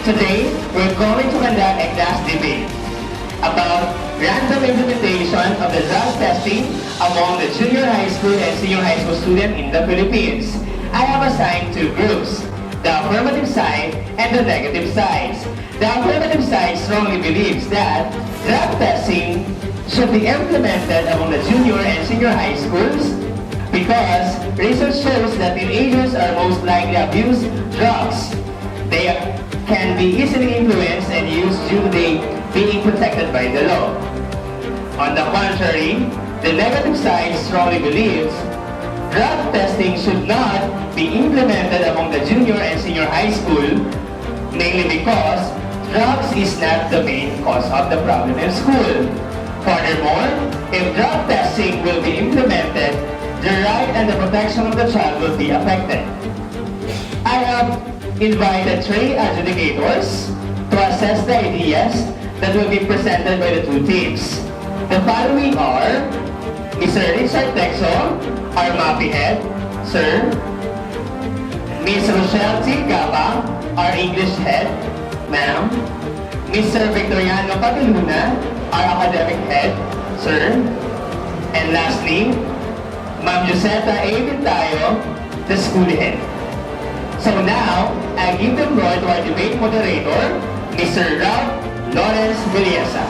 Today, we're going to conduct a class debate about random implementation of the drug testing among the junior high school and senior high school students in the Philippines. I have assigned two groups, the affirmative side and the negative side. The affirmative side strongly believes that drug testing should be implemented among the junior and senior high schools because research shows that teenagers are most likely to abuse drugs. They can be easily influenced and used due to being protected by the law. On the contrary, the negative side strongly believes drug testing should not be implemented among the junior and senior high school, mainly because drugs is not the main cause of the problem in school. Furthermore, if drug testing will be implemented, the right and the protection of the child will be affected. I have invited three adjudicators to assess the ideas that will be presented by the two teams. The following are Mr. Richard Texo, our MAPI head, sir. Ms. Rochelle T. Gaba, our English head, ma'am. Mr. Victoriano Patiluna, our academic head, sir. And lastly, Ma'am Joseta A. Vintayo, the school head. So now, I give the floor to our debate moderator, Mr. Ralph Lawrence Villesa.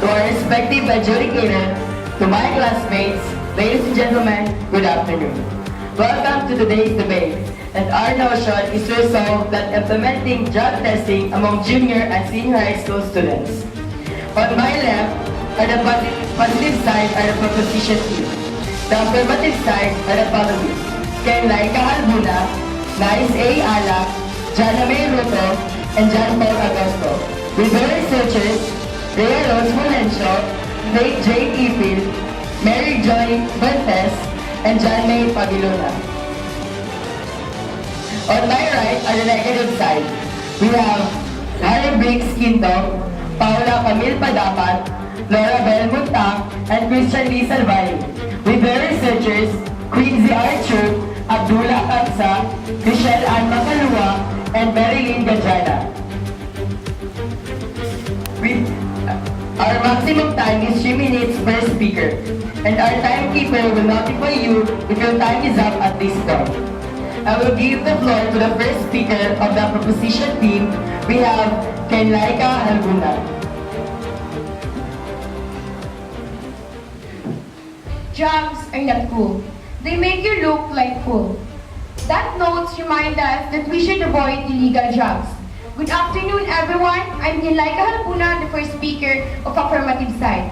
To our respective adjudicator, to my classmates, ladies and gentlemen, good afternoon. Welcome to today's debate, and our notion is to resolve that implementing drug testing among junior and senior high school students. On my left are the positive side are the proposition team. The affirmative side are the following: Ken Laika Albuna, Nais A. Alak, Jana May Ruto, and John Paul Agosto. With their researchers, Rhea Rose Molencio, Faith J. Ipil, Mary Joy Fuentes, and John May Pagiluna. On my right are the negative side. We have Harry Briggs Quinto, Paula Camille Padapat, Laura Bell Muntang, and Christian Lee Salvay. With their researchers, Quincy Archer, Abdullah Kamsa, Michelle Ann Makalua, and Marilyn Gajana. Our maximum time is 3 minutes per speaker, and our timekeeper will notify you if your time is up at this point. I will give the floor to the first speaker of the proposition team. We have Ken Laika Albuna. Drugs are not cool. They make you look like cool. That notes remind us that we should avoid illegal drugs. Good afternoon, everyone. I'm Ken Laika Albuna, the first speaker of affirmative side.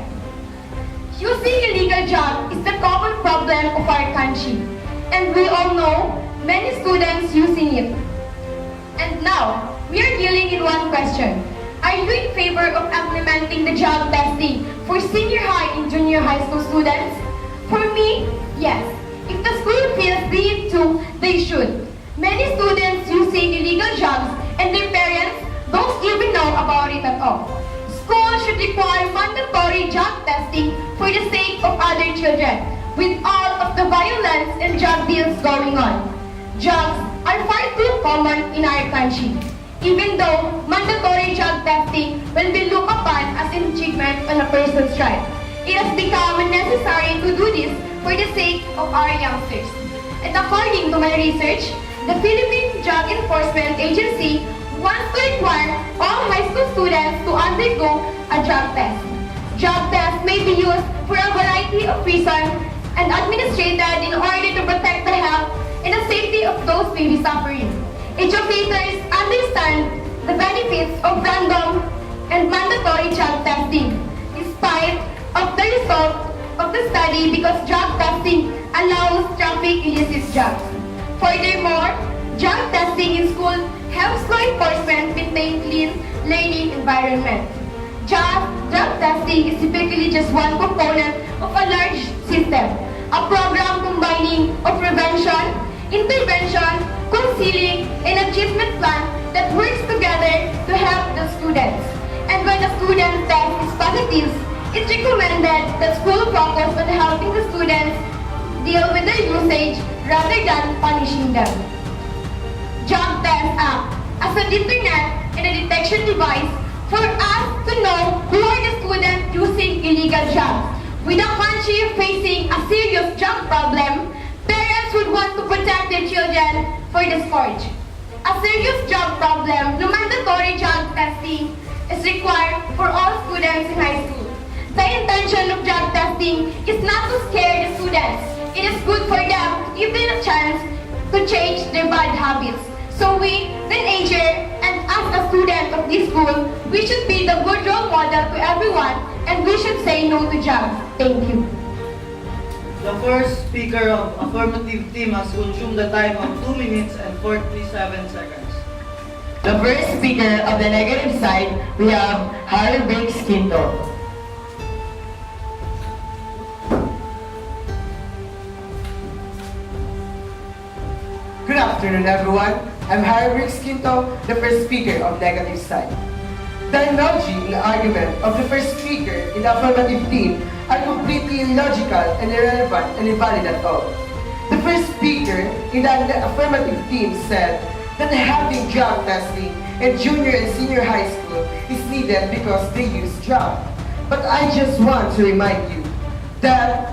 Using illegal drugs is the common problem of our country, and we all know many students using it. And now, we are dealing in one question. Are you in favor of implementing the drug testing for senior high and junior high school students? For me, yes. If the school feels they need to, they should. Many students using illegal drugs and their parents don't even know about it at all. Schools should require mandatory drug testing for the sake of other children, with all of the violence and drug deals going on. Drugs are far too common in our country, even though mandatory drug testing will be looked upon as an achievement on a person's right. It has become necessary to do this for the sake of our youngsters. And according to my research, the Philippine Drug Enforcement Agency wants to require all high school students to undergo a drug test. Drug tests may be used for a variety of reasons and administered in order to protect the health and the safety of those may be suffering. Educators understand the benefits of random and mandatory drug testing, despite of the result of the study because drug testing allows traffic illicit drugs. Furthermore, drug testing in school helps law enforcement maintain clean learning environment. Drug testing is typically just one component of a large system, a program combining of prevention, intervention, counseling, and achievement plan that works together to help the students. And when the student test is positive, it's recommended that school focus on helping the students deal with their usage rather than punishing them. Drug Test Act as an internet and a detection device for us to know who are the students using illegal drugs. With a country facing a serious drug problem, parents would want to protect their children for the scourge. A serious drug problem, no mandatory drug testing is required for all students in high school. The intention of drug testing is not to scare the students. It is good for them to give them a chance to change their bad habits. So we, teenager, and as a student of this school, we should be the good role model to everyone and we should say no to drugs. Thank you. The first speaker of affirmative team has consumed the time of 2 minutes and 47 seconds. The first speaker of the negative side, we have Harry Briggs Quinto. Good afternoon, everyone. I'm Harry Briggs Quinto, the first speaker of negative side. The analogy and argument of the first speaker in the affirmative team are completely illogical and irrelevant and invalid at all. The first speaker in the affirmative team said that having drug testing in junior and senior high school is needed because they use drugs. But I just want to remind you that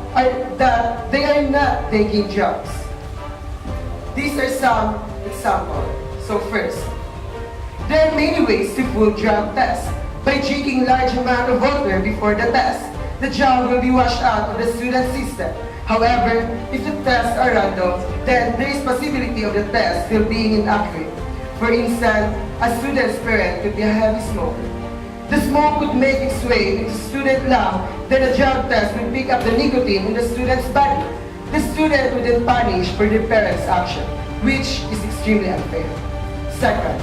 they are not taking drugs. These are some examples. So first, there are many ways to fool drug tests. By drinking large amount of water before the test, the drug will be washed out of the student system. However, if the tests are random, then there is possibility of the test still being inaccurate. For instance, a student's parent could be a heavy smoker. The smoke could make its way into student lung, then a drug test will pick up the nicotine in the student's body. The student would then punish for their parents' action, which is extremely unfair. Second,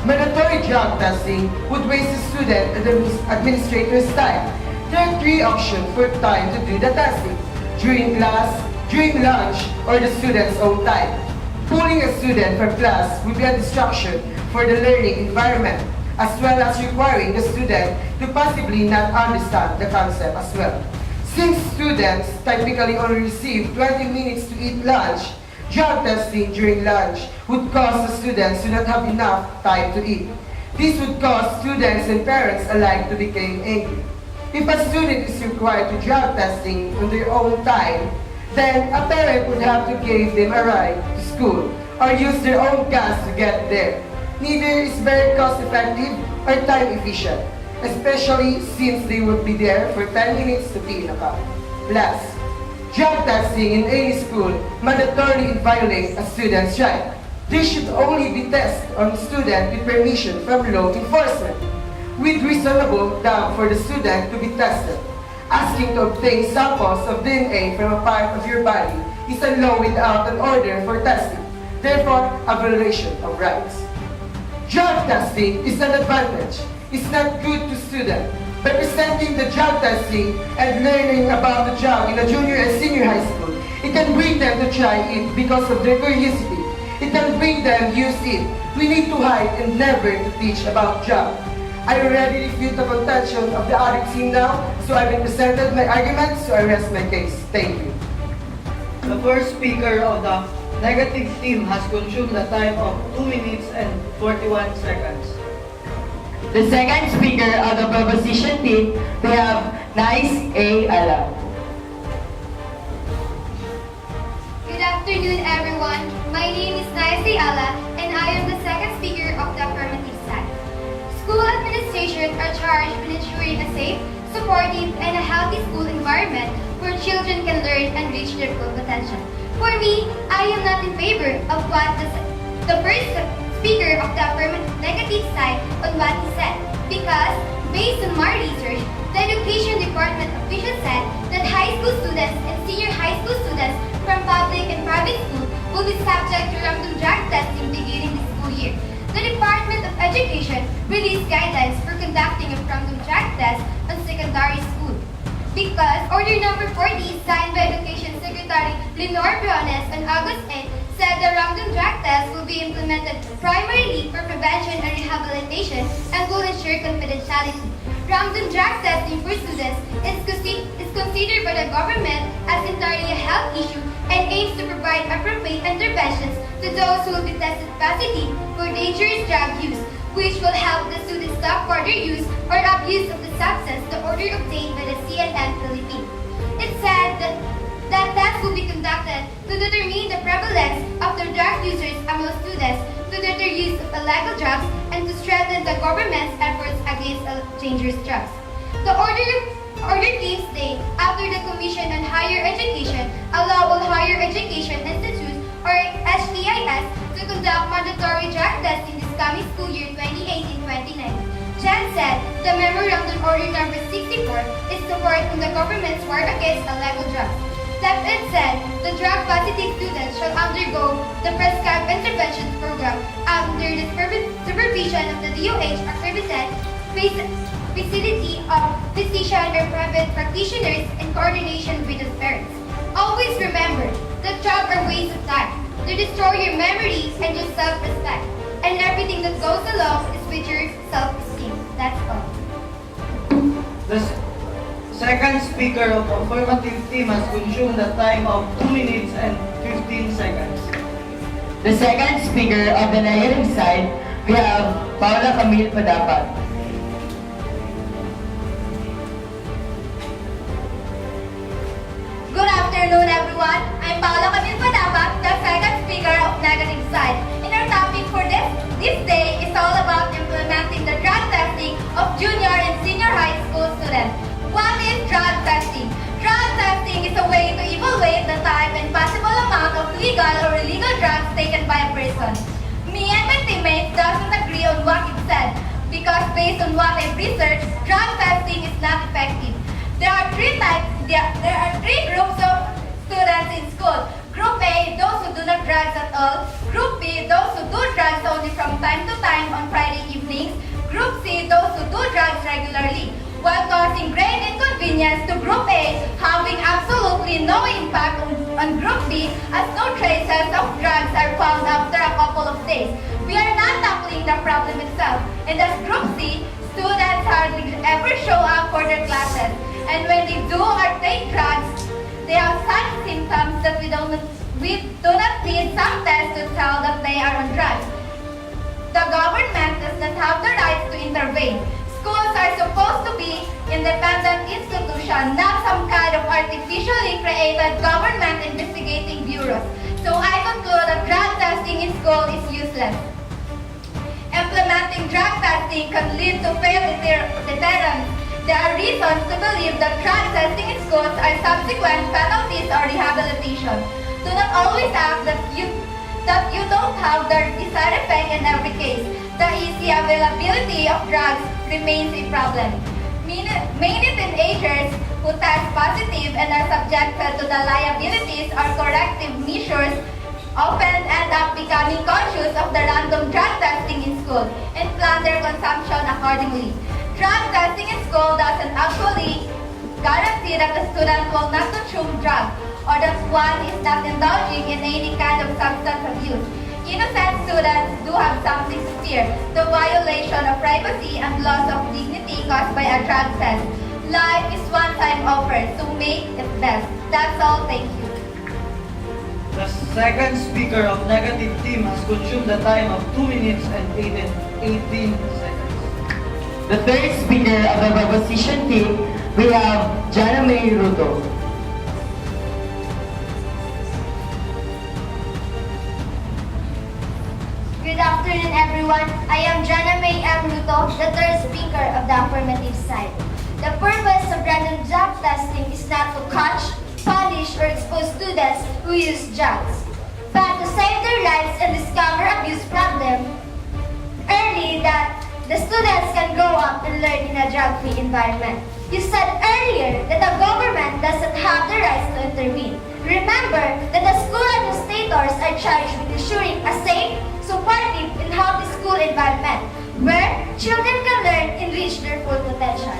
mandatory drug testing would waste the student and the administrator's time. There are 3 options for time to do the testing: during class, during lunch, or the student's own time. Pulling a student from class would be a distraction for the learning environment, as well as requiring the student to possibly not understand the concept as well. Since students typically only receive 20 minutes to eat lunch, drug testing during lunch would cause the students to not have enough time to eat. This would cause students and parents alike to become angry. If a student is required to drug testing on their own time, then a parent would have to give them a ride to school or use their own gas to get there. Neither is very cost effective or time efficient, especially since they would be there for 10 minutes to pee in a cup. Last, drug testing in any school mandatorily violates a student's right. This should only be tested on student with permission from law enforcement, with reasonable doubt for the student to be tested. Asking to obtain samples of DNA from a part of your body is a law without an order for testing, therefore a violation of rights. Drug testing is an advantage. It's not good to students. By presenting the drug testing and learning about the drug in a junior and senior high school, it can bring them to try it because of their curiosity. It can bring them use it. We need to hide and never to teach about drugs. I already refute the contention of the other team now, so I've presented my arguments, so I rest my case. Thank you. The first speaker of the negative team has consumed the time of 2 minutes and 41 seconds. The second speaker of the proposition team, we have Nice A. Ala. Good afternoon, everyone. My name is Naisi Ala, and I am the second speaker of the affirmative side. School administrations are charged with ensuring a safe, supportive, and a healthy school environment where children can learn and reach their full potential. For me, I am not in favor of what the first speaker of the affirmative negative side on what he said, because based on my research, the Education Department official said that high school students and senior high school students from public and private schools will be subject to random drug testing beginning this school year. The Department of Education released guidelines for conducting a random drug test on secondary school. Because Order Number 40, signed by Education Secretary Lenore Briones on August 8, said the random drug test will be implemented primarily for prevention and rehabilitation and will ensure confidentiality. Random drug testing for students is considered by the government as entirely a health issue and aims to provide provide appropriate interventions to those who will be tested positive for dangerous drug use, which will help the students stop further use or abuse of the substance the order obtained by the CNN Philippines. It said that tests will be conducted to determine the prevalence of the drug users among students, to deter use of illegal drugs, and to strengthen the government's efforts against dangerous drugs. The order team state, after the Commission on Higher Education allow all higher education institutes or HTIS to conduct mandatory drug tests in this coming school year 2018-2019. Jan said the Memorandum Order Number 64 is support on the government's war against illegal drugs. That it said the drug-positive students shall undergo the prescribed intervention program under the supervision of the DOH accredited facility of physician or private practitioners in coordination with the parents. Always remember that drugs are waste of time. They destroy your memories and your self-respect. And everything that goes along is with your self-esteem. That's all. The second speaker of affirmative team has consumed the time of 2 minutes and 15 seconds. The second speaker of the negative side, we have Paula Camille Padapat. Good afternoon, everyone. I'm Paula Camille Padapat, the second speaker of negative side. And our topic for this day is all about implementing the drug testing of junior and senior high school students. What is drug testing? Drug testing is a way to evaluate the type and possible amount of legal or illegal drugs taken by a person. Me and my teammates doesn't agree on what it said because based on what I've researched, drug testing is not effective. There are three groups of students in school. Group A, those who do not drugs at all. Group B, those who do drugs only from time to time on Friday evenings. Group C, those who do drugs regularly. While causing great inconvenience to Group A, having absolutely no impact on Group B as no traces of drugs are found after a couple of days. We are not tackling the problem itself. And as Group C, students hardly ever show up for their classes. And when they do or take drugs, they have such symptoms that we do not need some tests to tell that they are on drugs. The government does not have the right to intervene. Schools are supposed to be independent institutions, not some kind of artificially created government investigating bureaus. So I conclude that drug testing in school is useless. Implementing drug testing can lead to failed deterrence. There are reasons to believe that drug testing in schools are subsequent penalties or rehabilitation. Do not always act that you don't have the desired effect in every case. The easy availability of drugs remains a problem. Many teenagers who test positive and are subjected to the liabilities or corrective measures often end up becoming conscious of the random drug testing in school and plan their consumption accordingly. Drug testing in school doesn't actually guarantee that the student will not consume drugs or that one is not indulging in any kind of substance abuse. Innocent students do have something to fear, the violation of privacy and loss of dignity caused by a drug test. Life is one-time offer, so make it best. That's all, thank you. The second speaker of negative team has consumed the time of 2 minutes and 18 seconds. The third speaker of the proposition team, we have Jana May Ruto. Good afternoon, everyone. I am Jana May M. Ruto, the third speaker of the affirmative side. The purpose of random drug testing is not to catch, punish, or expose students who use drugs, but to save their lives and discover abuse problem early that the students can grow up and learn in a drug-free environment. You said earlier that the government doesn't have the rights to intervene. Remember that the school administrators are charged with ensuring a safe, supportive, and healthy school environment where children can learn and reach their full potential.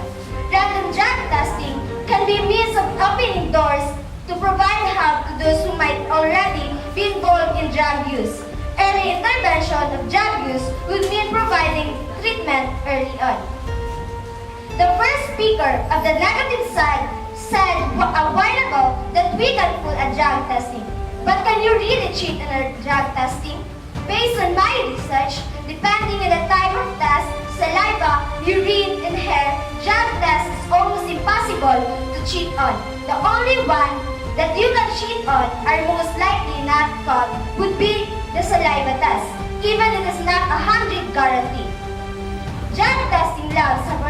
Random drug testing can be a means of opening doors to provide help to those who might already be involved in drug use. Early intervention of drug use would mean providing treatment early on. The first speaker of the negative side said a while ago that we can fool a drug testing. But can you really cheat in a drug testing? Based on my research, depending on the type of test, saliva, urine, and hair, drug test is almost impossible to cheat on. The only one that you can cheat on are most likely not caught would be the saliva test, even it is not 100 guarantee. Drug testing labs are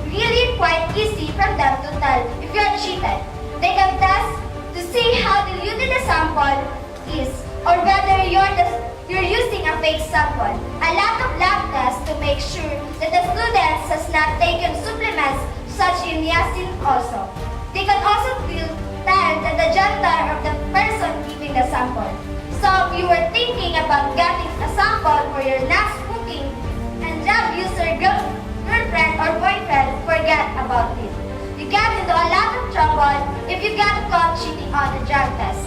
really quite easy for them to tell if you are cheated. They can test to see how diluted the sample is or whether you're using a fake sample. A lot of lab tests to make sure that the student has not taken supplements such as niacin also. They can also tell that the gender of the person giving the sample. So if you were thinking about getting a sample for your next cooking and drug user girlfriend or boyfriend, forget about it. You get into a lot of trouble if you get caught cheating on a drug test.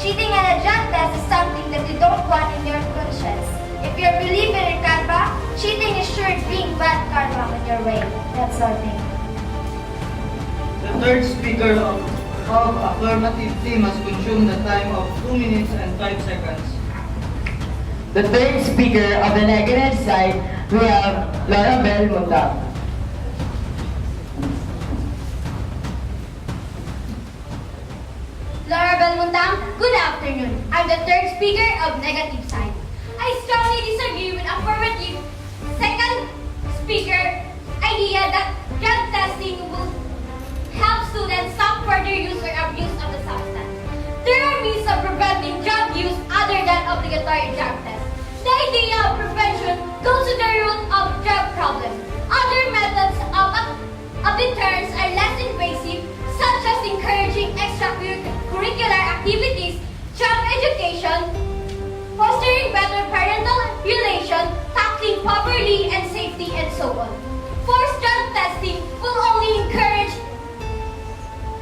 Cheating on a drug test is something that you don't want in your conscience. If you're believing in karma, cheating is sure to bring bad karma on your way. That's all. Thank you. The third speaker of affirmative team has consumed the time of 2 minutes and 5 seconds. The third speaker of the negative side, we have Laura Bell Munda. Laura Belmontang, good afternoon. I'm the third speaker of negative side. I strongly disagree with affirmative second speaker idea that drug testing will help students stop further use or abuse of the substance. There are means of preventing drug use other than obligatory drug tests. The idea of prevention goes to the root of drug problems. Other methods of deterrence are less invasive, such as encouraging extracurricular activities, drug education, fostering better parental relations, tackling poverty and safety, and so on. Forced drug testing will only encourage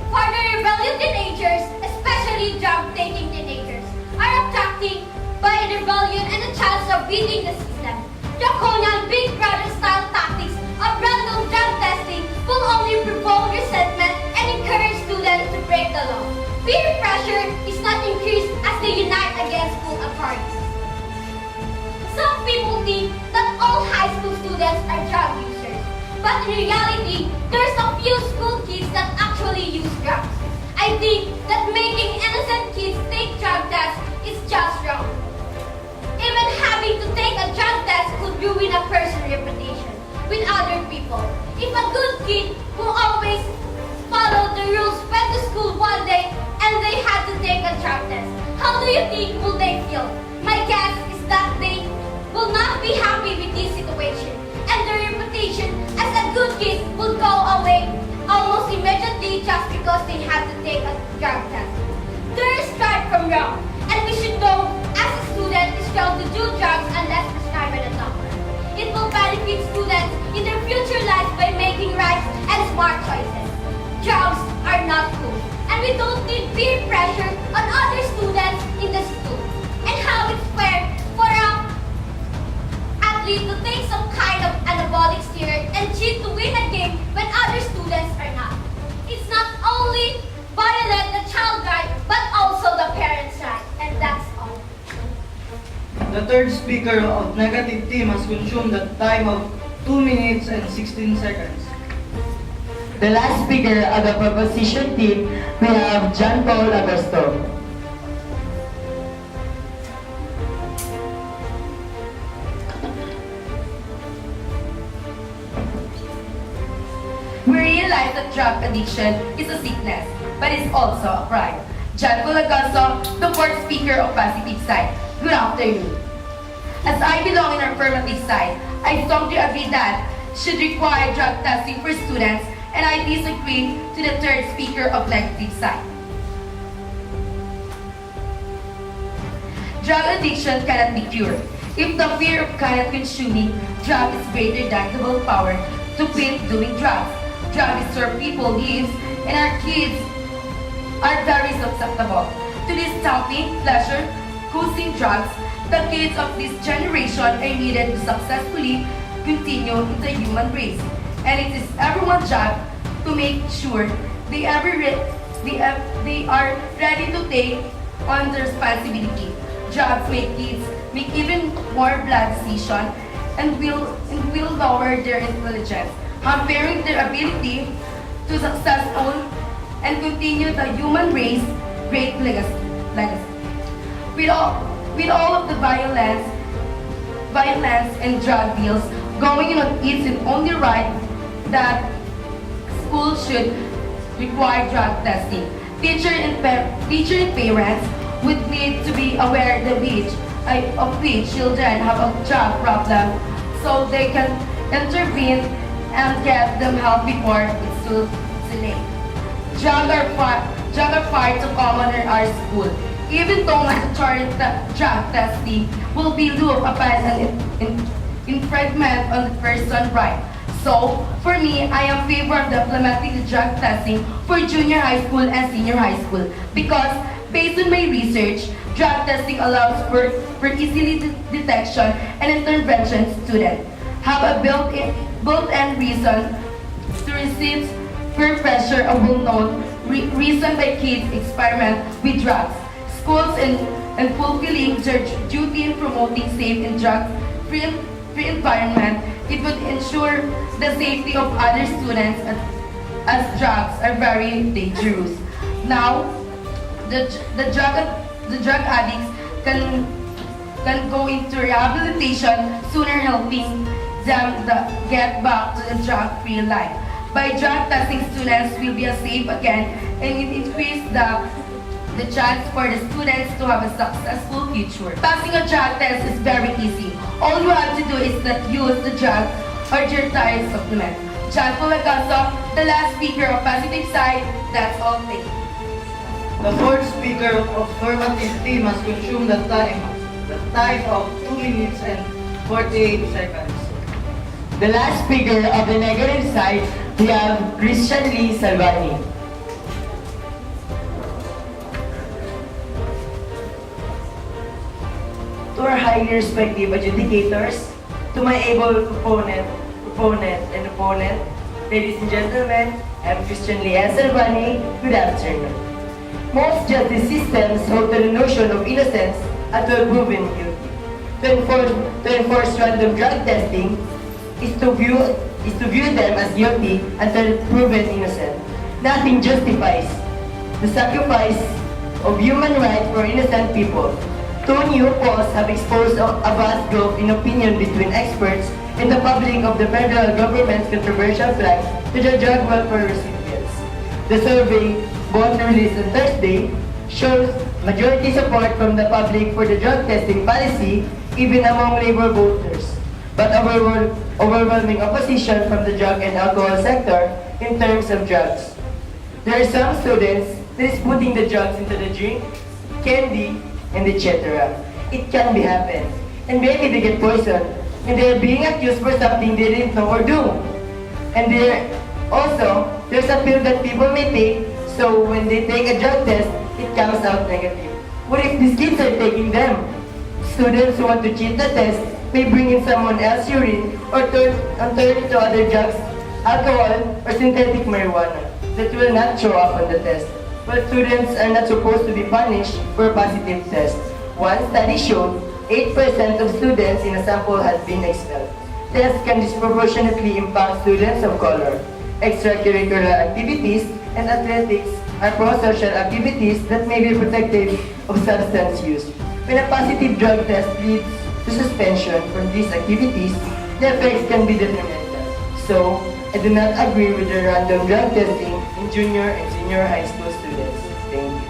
further rebellious teenagers, especially drug-taking teenagers, are attracted by rebellion and the chance of beating the system. Draconian Big Brother-style tactics of random drug testing will only provoke resentment and encourage students to break the law. Peer pressure is not increased as they unite against school authorities. Some people think that all high school students are drug users, but in reality, there's a few school kids that actually use drugs. I think that making innocent kids take drug tests is just wrong. Even having to take a drug test could ruin a person's reputation with other people. If a good kid who always followed the rules went to school one day and they had to take a drug test, how do you think will they feel? My guess is that they will not be happy with this situation, and their reputation as a good kid will go away almost immediately just because they had to take a drug test. There is right from wrong, and we should know as a student is wrong to do drugs unless prescribed by the doctor. It will benefit students in their future lives by making right and smart choices. Drugs are not cool, and we don't need peer pressure on other students in the school. And how it's fair for an athlete to take some kind of anabolic steroid and cheat to win a game when other students are not. It's not only violate the child right, but also the parents' right, and that's all. The third speaker of negative team has consumed the time of 2 minutes and 16 seconds. The last speaker of the proposition team, we have John Paul Agosto. We realize that drug addiction is a sickness, but it's also a crime. John Paul Agosto, the fourth speaker of positive side. Good afternoon. As I belong in our affirmative side, I strongly agree that should require drug testing for students, and I disagree to the third speaker of negative side. Drug addiction cannot be cured. If the fear of cannot consuming drug is greater than the willpower to quit doing drugs, drugs disturb people's lives, and our kids are very susceptible to this stopping pleasure causing drugs. The kids of this generation are needed to successfully continue in the human race, and it is everyone's job to make sure they are ready to take on the responsibility. Drugs make kids make even more bad decisions and will lower their intelligence, hampering their ability to successful and continue the human race great legacy. With all of the violence and drug deals going on, it's only right that schools should require drug testing. Teachers and parents would need to be aware of which children have a drug problem so they can intervene and get them help before it's too late. Drugs are far too common in our school. Even though mandatory drug testing will be looked upon an infringement on the person's right. So, for me, I am favor of the implementing the drug testing for junior high school and senior high school because, based on my research, drug testing allows for easily detection and intervention students have a built-in reason to receive peer pressure and will not reason by kids experiment with drugs. Schools and fulfilling their duty in promoting safe and drug-free environment, it would ensure the safety of other students as drugs are very dangerous. Now, the drug addicts can go into rehabilitation sooner, helping them get back to the drug-free life. By drug testing, students will be safe again and it increase the chance for the students to have a successful future. Passing a drug test is very easy. All you have to do is not use the drug or your diet supplement. John Pulagaso, the last speaker of Positive Side, that's all. Thank you. The fourth speaker of affirmative team has consumed the time of 2 minutes and 48 seconds. The last speaker of the negative side, we have Christian Lee Salvani. To our highly respected adjudicators, to my able opponent, ladies and gentlemen, I'm Christian Lee Salvani. Good afternoon. Most justice systems hold to the notion of innocence until proven guilty. To enforce random drug testing is to view them as guilty until proven innocent. Nothing justifies the sacrifice of human rights for innocent people. Two new polls have exposed a vast gulf in opinion between experts and the public of the federal government's controversial plan to the drug welfare recipients. The survey, both released on Thursday, shows majority support from the public for the drug testing policy, even among labor voters, but overwhelming opposition from the drug and alcohol sector in terms of drugs. There are some students that is putting the drugs into the drink, candy, and etc. It can be happen. And maybe they get poisoned and they're being accused for something they didn't know or do. And there's a pill that people may take, so when they take a drug test, it comes out negative. What if these kids are taking them? Students who want to cheat the test may bring in someone else's urine or turn to other drugs, alcohol, or synthetic marijuana that will not show up on the test. But students are not supposed to be punished for a positive test. One study showed 8% of students in a sample had been expelled. Tests can disproportionately impact students of color. Extracurricular activities and athletics are pro-social activities that may be protective of substance use. When a positive drug test leads to suspension from these activities, the effects can be detrimental. So, I do not agree with the random drug testing in junior and senior high school students. Thank you.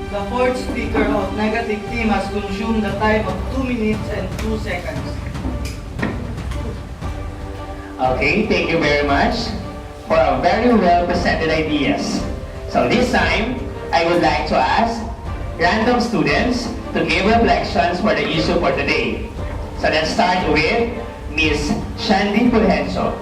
The fourth speaker of negative team has consumed the time of 2 minutes and 2 seconds. Okay, thank you very much for a very well presented ideas. So this time, I would like to ask random students to give reflections for the issue for today. So let's start with Miss Shandy Fulgencio.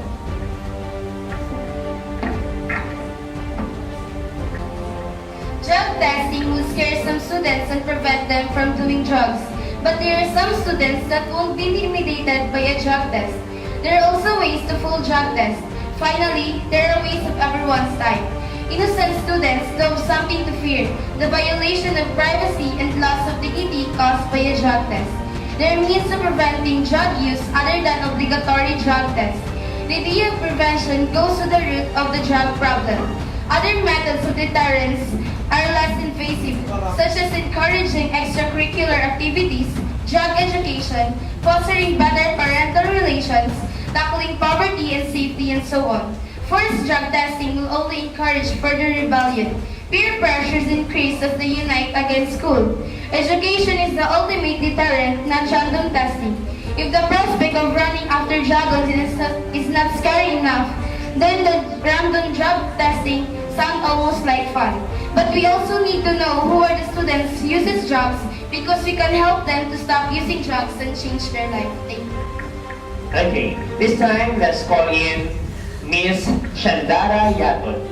Drug testing will scare some students and prevent them from doing drugs. But there are some students that won't be intimidated by a drug test. There are also ways to fool drug tests. Finally, there are ways of everyone's time. Innocent students know something to fear, the violation of privacy and loss of dignity caused by a drug test. There are means of preventing drug use other than obligatory drug tests. The idea of prevention goes to the root of the drug problem. Other methods of deterrence are less invasive, such as encouraging extracurricular activities, drug education, fostering better parental relations, tackling poverty and safety, and so on. Forced drug testing will only encourage further rebellion. Peer pressures increase as they unite against school. Education is the ultimate deterrent, not random testing. If the prospect of running after dragons is not scary enough, then the random drug testing sounds almost like fun. But we also need to know who are the students who uses drugs because we can help them to stop using drugs and change their life. Thank you. Okay, this time let's call in Miss Shandara Yatot.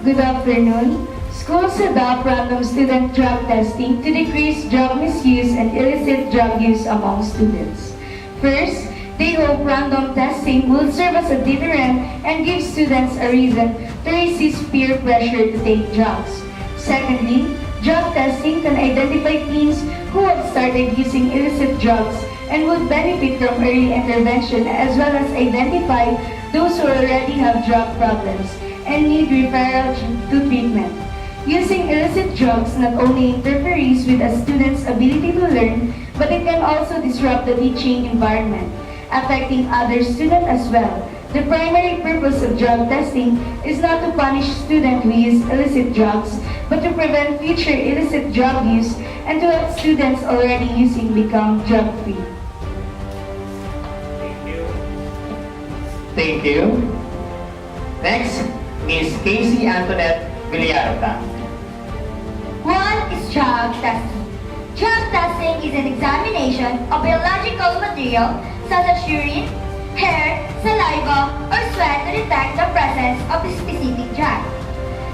Good afternoon. Schools adopt random student drug testing to decrease drug misuse and illicit drug use among students. First, they hope random testing will serve as a deterrent and give students a reason to resist peer pressure to take drugs. Secondly, drug testing can identify teens who have started using illicit drugs and would benefit from early intervention, as well as identify those who already have drug problems and need referral to treatment. Using illicit drugs not only interferes with a student's ability to learn, but it can also disrupt the teaching environment, affecting other students as well. The primary purpose of drug testing is not to punish students who use illicit drugs, but to prevent future illicit drug use and to help students already using become drug-free. Thank you. Next, Miss Casey Antoinette Villarta. One is drug testing. Drug testing is an examination of biological material such as urine, hair, saliva, or sweat to detect the presence of a specific drug.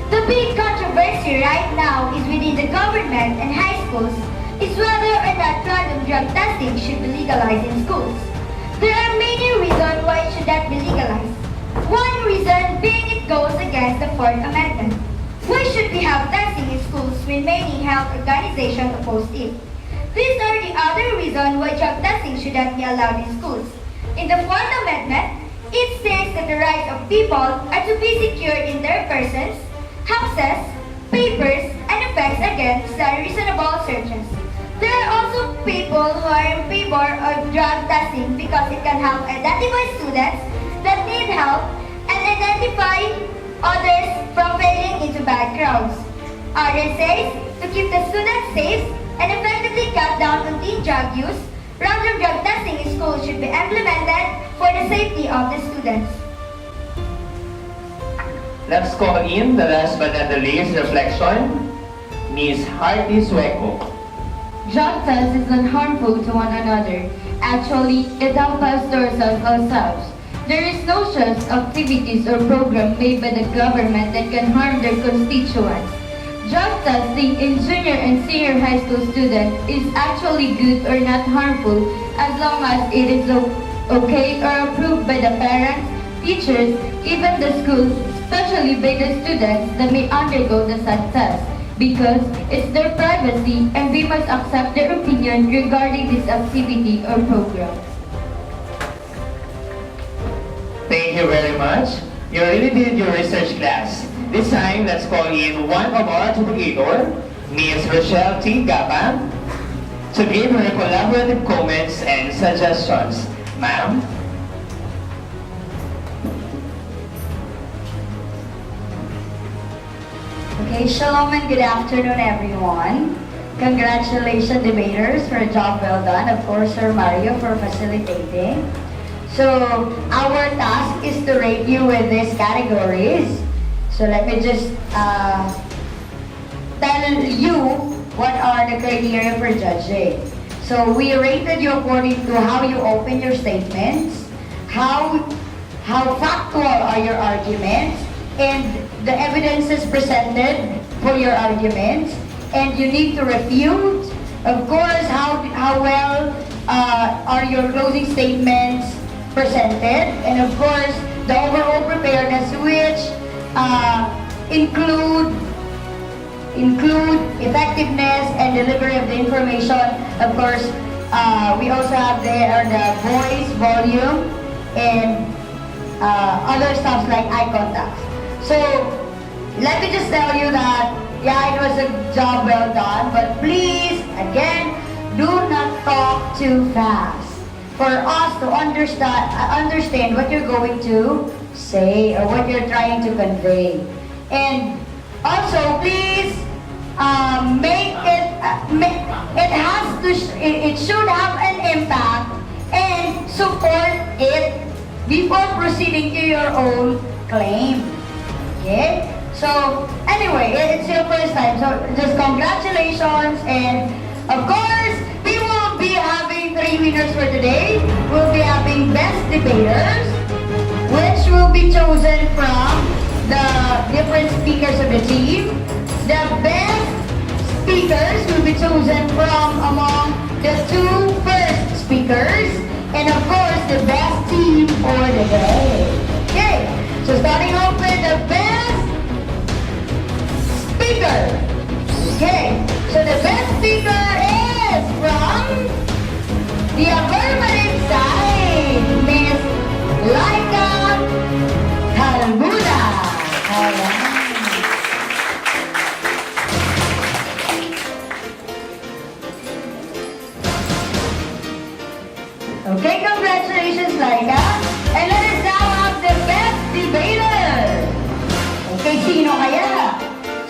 The big controversy right now is within the government and high schools is whether or not random drug testing should be legalized in schools. There are many reasons why it should not be legalized. One reason being it goes against the Fourth Amendment. Why should we have testing in schools when many health organizations oppose it? These are the other reasons why drug testing should not be allowed in schools. In the Fourth Amendment, it states that the rights of people are to be secured in their persons, houses, papers, and effects against unreasonable searches. There are also people who are in favor of drug testing because it can help identify students that need help and identify others from falling into bad crowds. Others say to keep the students safe and effectively cut down on teen drug use, random drug testing in schools should be implemented for the safety of the students. Let's call in the last but not the least reflection, Miss Hardy Sueco. Drug test is not harmful to one another. Actually, it helps us to ourselves. There is no such activities or program made by the government that can harm their constituents. Drug testing in junior and senior high school students is actually good or not harmful as long as it is okay or approved by the parents, teachers, even the schools, especially by the students that may undergo the such test, because it's their privacy and we must accept their opinion regarding this activity or program. Thank you very much. You really did your research class. This time, let's call in one of our educator, Ms. Rochelle T. Gapa, to give her collaborative comments and suggestions. Ma'am? Okay, shalom and good afternoon, everyone. Congratulations, debaters, for a job well done. Of course, Sir Mario for facilitating. So, our task is to rate you with these categories. So, let me just tell you what are the criteria for judging. So, we rated you according to how you open your statements, how factual are your arguments, and the evidences presented for your arguments, and you need to refute. Of course, how well are your closing statements presented, and of course, IO preparedness, which include effectiveness and delivery of the information. Of course, we also have there the voice, volume, and other stuff like eye contact. So, let me just tell you that, yeah, it was a job well done, but please, again, do not talk too fast for us to understand what you're going to say or what you're trying to convey. And also, please, it should have an impact and support it before proceeding to your own claim. Okay? So, anyway, it's your first time. So, just congratulations. And, of course, we will be having 3 winners for today. We'll be having best debaters, which will be chosen from the different speakers of the team. The best speakers will be chosen from among the 2 first speakers. And, of course, the best team for the day. Okay, so starting off with the best speaker. Okay, so the best speaker is from the affirmative side, Miss Laika Calbuda. Alright. Okay, congratulations, Laika. And let us now have the best debater. Okay, sino kaya?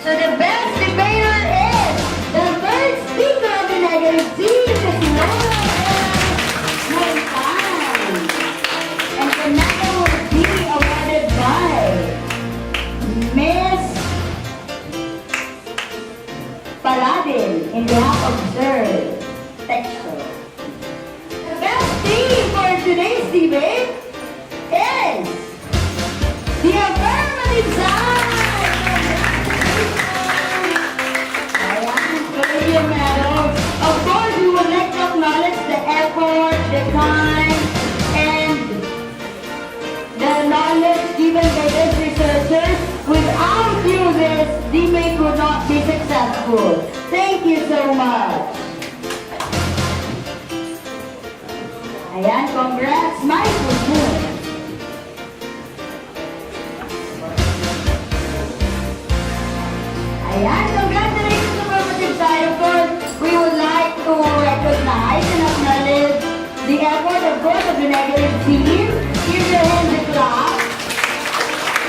So the best debater is the first speaker of the negative team, Miss Laura Montano. And the medal will be awarded by Miss Paladin in behalf of Sir Texo. The best team for today's debate is the affirmative side. Your medals. Of course, we would like to acknowledge the effort, the time, and the knowledge given by these researchers. Without you, this debate would not be successful. Thank you so much. Ayan, congrats, my goodness. Ayan, congratulations. Side, of course, we would like to recognize and acknowledge the effort, of course, of the negative team. Give your hands a clap.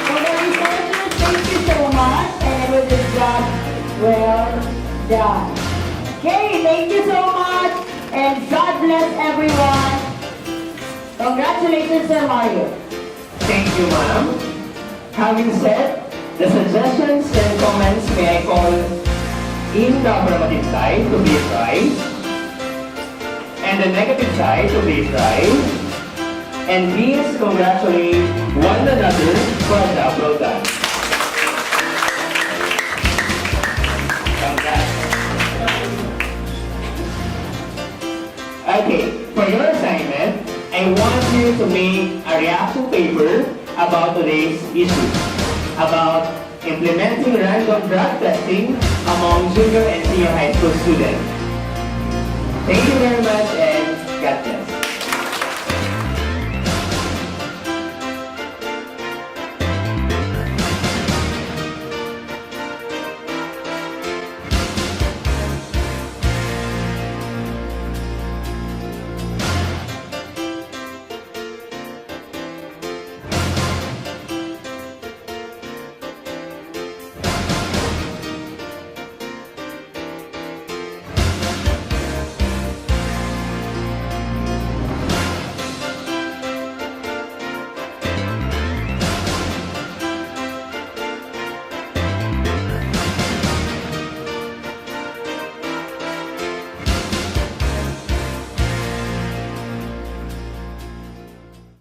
For the researchers, thank you so much, and it was a job well done. Okay, thank you so much, and God bless everyone. Congratulations, Sir Mario. Thank you, ma'am. Having said, the suggestions and comments may I call in the affirmative side to be right, and the negative side to be right, and please congratulate one another for a job well done. Congrats. Okay, for your assignment, I want you to make a reaction paper about today's issue, about implementing random drug testing among junior and senior high school students. Thank you very much and God bless.